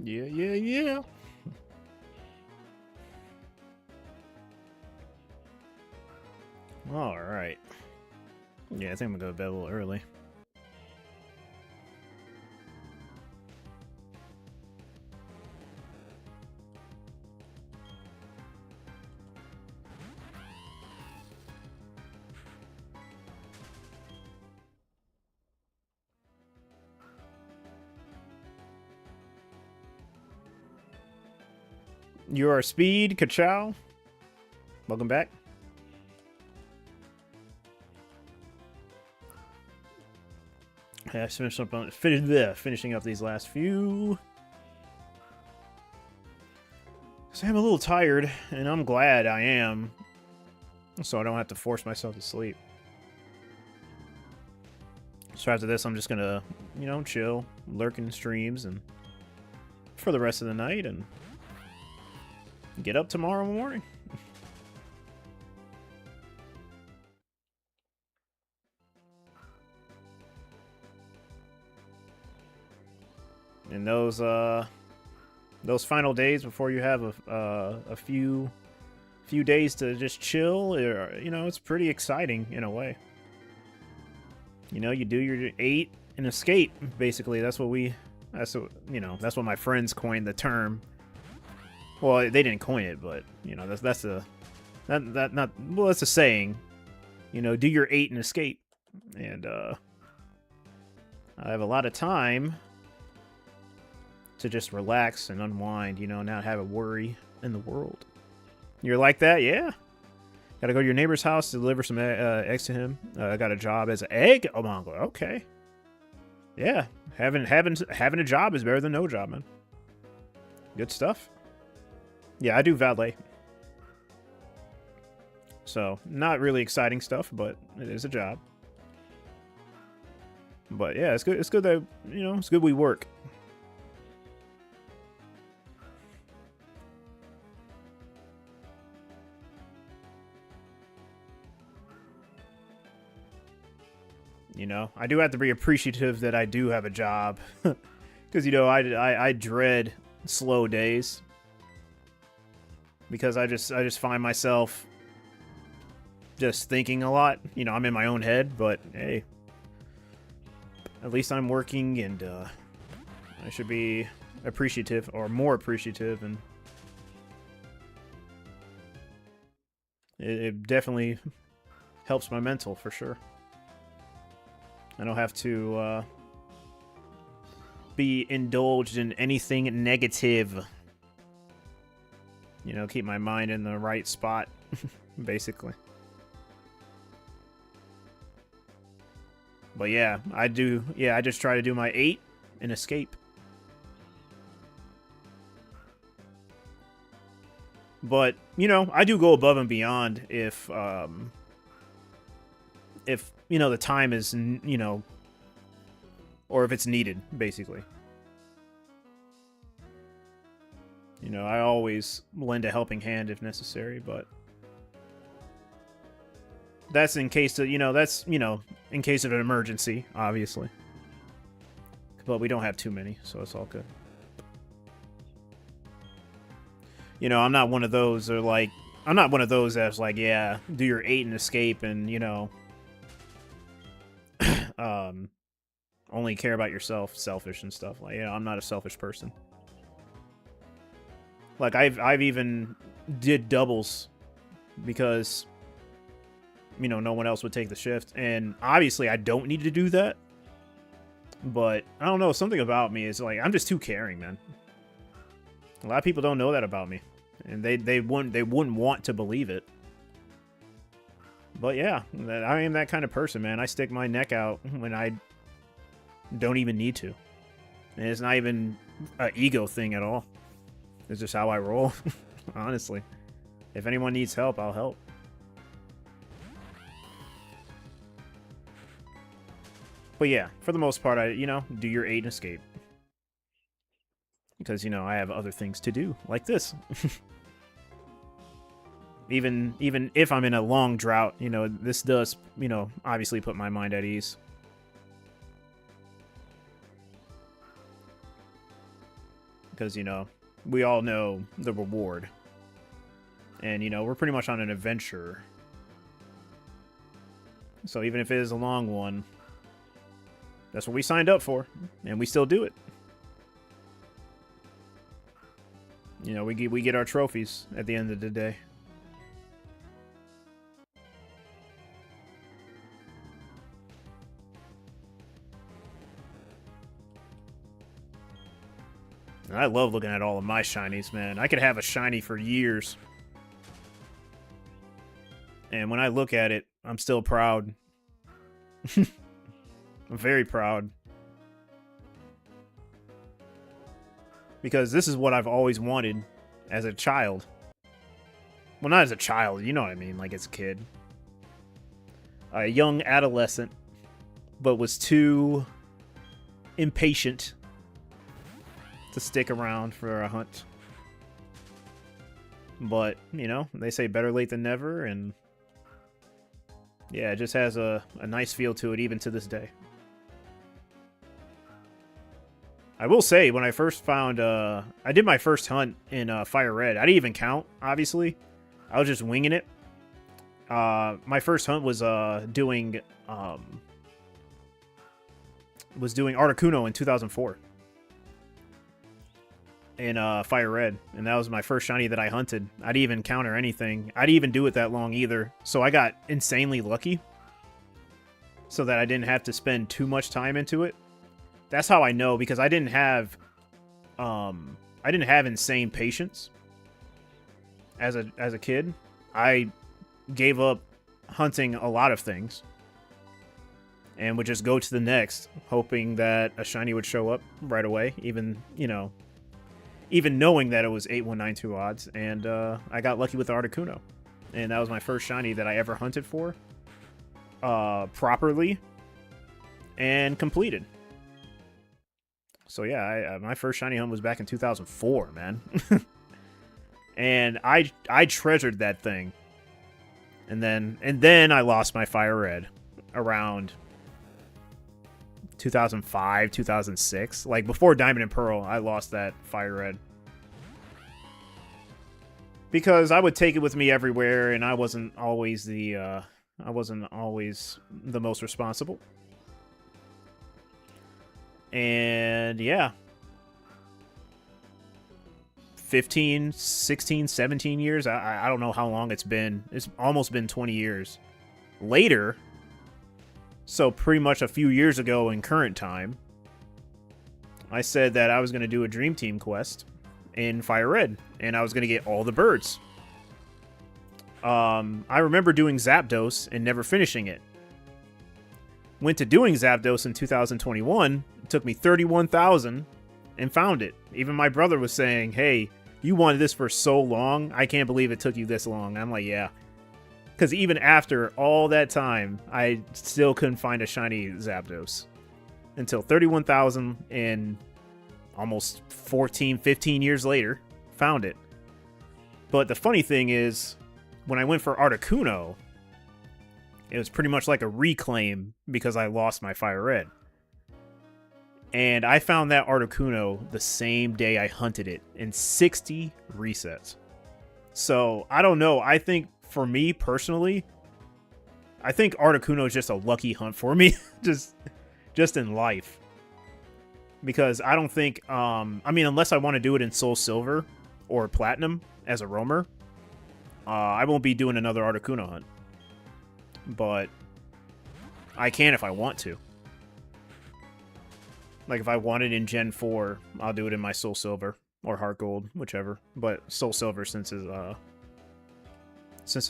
Yeah, yeah, yeah. All right. Yeah, I think I'm gonna go to bed a little early. You are Speed Kachow. Welcome back. Yeah, finishing up these last few. So I'm a little tired, and I'm glad I am, so I don't have to force myself to sleep. So after this, I'm just gonna, you know, chill, lurk in streams, and for the rest of the night, and get up tomorrow morning. And those final days before you have a few days to just chill, you know, it's pretty exciting in a way. You know, you do your 8 and escape. Basically, that's what you know, that's what my friends coined the term. Well, they didn't coin it, but you know, that's a saying. You know, do your 8 and escape. And I have a lot of time to just relax and unwind, you know, not have a worry in the world. You're like that? Yeah. Gotta go to your neighbor's house to deliver some eggs to him. I got a job as an egg mongo. Okay. Yeah. Having a job is better than no job, man. Good stuff. Yeah, I do valet. So, not really exciting stuff, but it is a job. But yeah, it's good. It's good that, you know, it's good we work. You know, I do have to be appreciative that I do have a job, because you know I dread slow days, because I just find myself just thinking a lot. You know, I'm in my own head, but hey, at least I'm working, and I should be appreciative, or more appreciative, and it definitely helps my mental for sure. I don't have to be indulged in anything negative. You know, keep my mind in the right spot, basically. But yeah, I just try to do my 8 and escape. But, you know, I do go above and beyond if you know, the time is, you know, or if it's needed, basically. You know, I always lend a helping hand if necessary, but that's in case of, you know, in case of an emergency, obviously. But we don't have too many, so it's all good. You know, I'm not one of those that's like, yeah, do your 8 and escape and, you know, only care about yourself, selfish and stuff. Like, yeah, I'm not a selfish person. Like, I've even did doubles because, you know, no one else would take the shift, and obviously I don't need to do that. But I don't know, something about me is like, I'm just too caring, man. A lot of people don't know that about me, and they wouldn't want to believe it. But yeah, I am that kind of person, man. I stick my neck out when I don't even need to. And it's not even an ego thing at all. It's just how I roll, honestly. If anyone needs help, I'll help. But yeah, for the most part, you know, do your 8 and escape. Because, you know, I have other things to do, like this. Even if I'm in a long drought, you know, this does, you know, obviously put my mind at ease. because, you know, we all know the reward. And, you know, we're pretty much on an adventure. So even if it is a long one, that's what we signed up for, and we still do it. You know, we get our trophies at the end of the day. And I love looking at all of my shinies, man. I could have a shiny for years. And when I look at it, I'm still proud. I'm very proud. Because this is what I've always wanted as a child. Well, not as a child, you know what I mean, like as a kid. A young adolescent, but was too impatient to stick around for a hunt. But, you know, they say better late than never, and yeah, it just has a nice feel to it even to this day. I will say, when I first found, I did my first hunt in Fire Red. I didn't even count, obviously. I was just winging it. My first hunt was doing Articuno in 2004 in Fire Red, and that was my first shiny that I hunted. I didn't even counter anything. I didn't even do it that long either, so I got insanely lucky, so that I didn't have to spend too much time into it. That's how I know, because I didn't have insane patience as a kid. I gave up hunting a lot of things and would just go to the next, hoping that a shiny would show up right away, even knowing that it was 8192 odds. And I got lucky with Articuno, and that was my first shiny that I ever hunted for properly and completed. So yeah, my first shiny hunt was back in 2004, man. And I treasured that thing. And then I lost my Fire Red around 2005, 2006. Like before Diamond and Pearl, I lost that Fire Red. Because I would take it with me everywhere, and I wasn't always the most responsible. And yeah, 15, 16, 17 years. I don't know how long it's been. It's almost been 20 years later. So pretty much a few years ago in current time, I said that I was going to do a Dream Team quest in Fire Red, and I was going to get all the birds. I remember doing Zapdos and never finishing it. Went to doing Zapdos in 2021. It took me 31,000 and found it. Even my brother was saying, hey, you wanted this for so long. I can't believe it took you this long. I'm like, yeah. Because even after all that time, I still couldn't find a shiny Zapdos. Until 31,000 and almost 14, 15 years later, found it. But the funny thing is, when I went for Articuno, it was pretty much like a reclaim because I lost my Fire Red. And I found that Articuno the same day I hunted it in 60 resets. So, I don't know. I think, for me personally, I think Articuno is just a lucky hunt for me. just in life. Because I don't think, I mean, unless I want to do it in Soul Silver or Platinum as a roamer, I won't be doing another Articuno hunt. But I can if I want to. Like, if I want it in Gen 4, I'll do it in my Soul Silver or Heart Gold, whichever. But Soul Silver, since it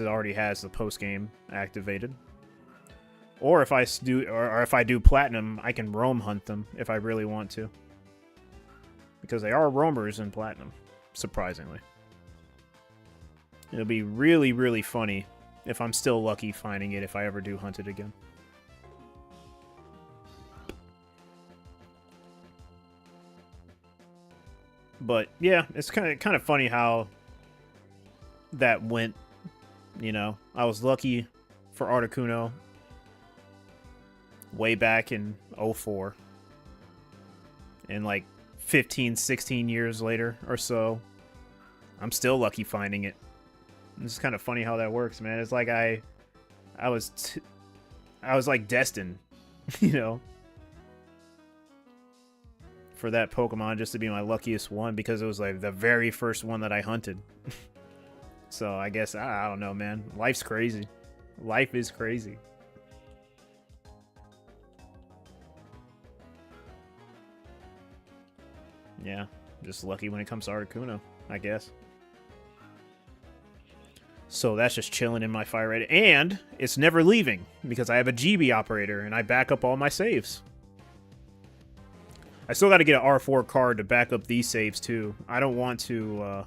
already has the post-game activated. Or if I do Platinum, I can roam hunt them if I really want to. Because they are roamers in Platinum, surprisingly. It'll be really, really funny if I'm still lucky finding it if I ever do hunt it again. But yeah, it's kind of funny how that went. You know, I was lucky for Articuno way back in 04. And like 15, 16 years later or so, I'm still lucky finding it. It's kind of funny how that works, man. It's like I was like destined, you know, for that Pokemon just to be my luckiest one because it was like the very first one that I hunted. So I guess, I don't know, man. Life's crazy. Life is crazy. Yeah, just lucky when it comes to Articuno, I guess. So that's just chilling in my fire rate. And it's never leaving because I have a GB operator and I back up all my saves. I still got to get an R4 card to back up these saves too. I don't want to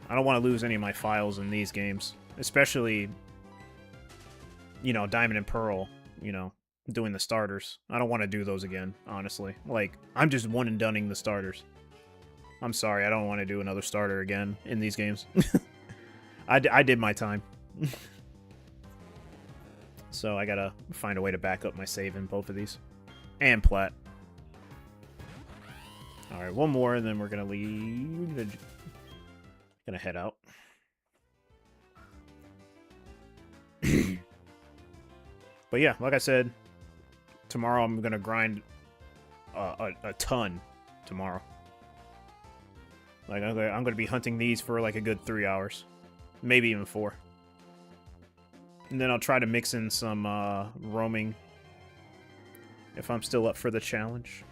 lose any of my files in these games. Especially, you know, Diamond and Pearl, you know, doing the starters. I don't want to do those again, honestly. Like, I'm just one and doneing the starters. I'm sorry, I don't want to do another starter again in these games. I did my time. So I gotta find a way to back up my save in both of these. And Plat. Alright, one more and then we're gonna leave. Gonna head out. But yeah, like I said, tomorrow I'm gonna grind a ton tomorrow. Like I'm gonna be hunting these for like a good 3 hours. Maybe even 4. And then I'll try to mix in some roaming if I'm still up for the challenge.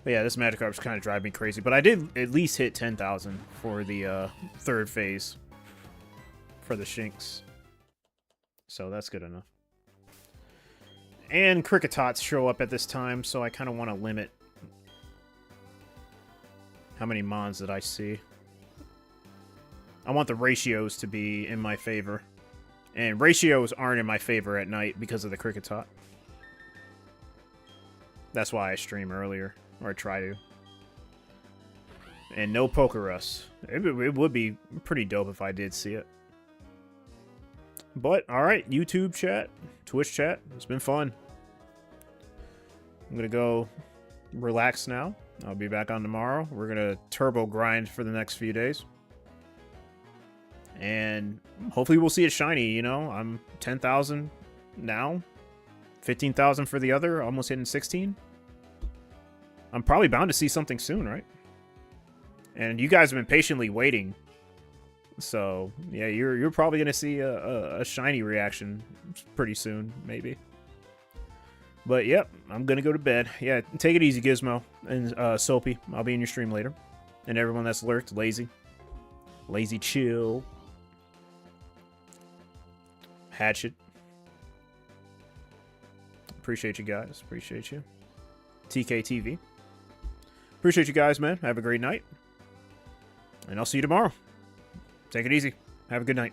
But yeah, this Magikarp's kind of driving me crazy. But I did at least hit 10,000 for the third phase for the Shinx. So that's good enough. And Cricketots show up at this time, so I kind of want to limit how many Mons did I see. I want the ratios to be in my favor. And ratios aren't in my favor at night because of the Cricketot. That's why I stream earlier. Or try to. And no Pokerus. It would be pretty dope if I did see it. But, alright. YouTube chat. Twitch chat. It's been fun. I'm going to go relax now. I'll be back on tomorrow. We're going to turbo grind for the next few days. And hopefully we'll see it shiny, you know. I'm 10,000 now. 15,000 for the other. Almost hitting 16. I'm probably bound to see something soon, right? And you guys have been patiently waiting. So, yeah, you're probably going to see a shiny reaction pretty soon, maybe. But, yep, I'm going to go to bed. Yeah, take it easy, Gizmo. And Soapy, I'll be in your stream later. And everyone that's lurked, Lazy. Lazy Chill. Hatchet. Appreciate you guys. Appreciate you. TKTV. Appreciate you guys, man. Have a great night. And I'll see you tomorrow. Take it easy. Have a good night.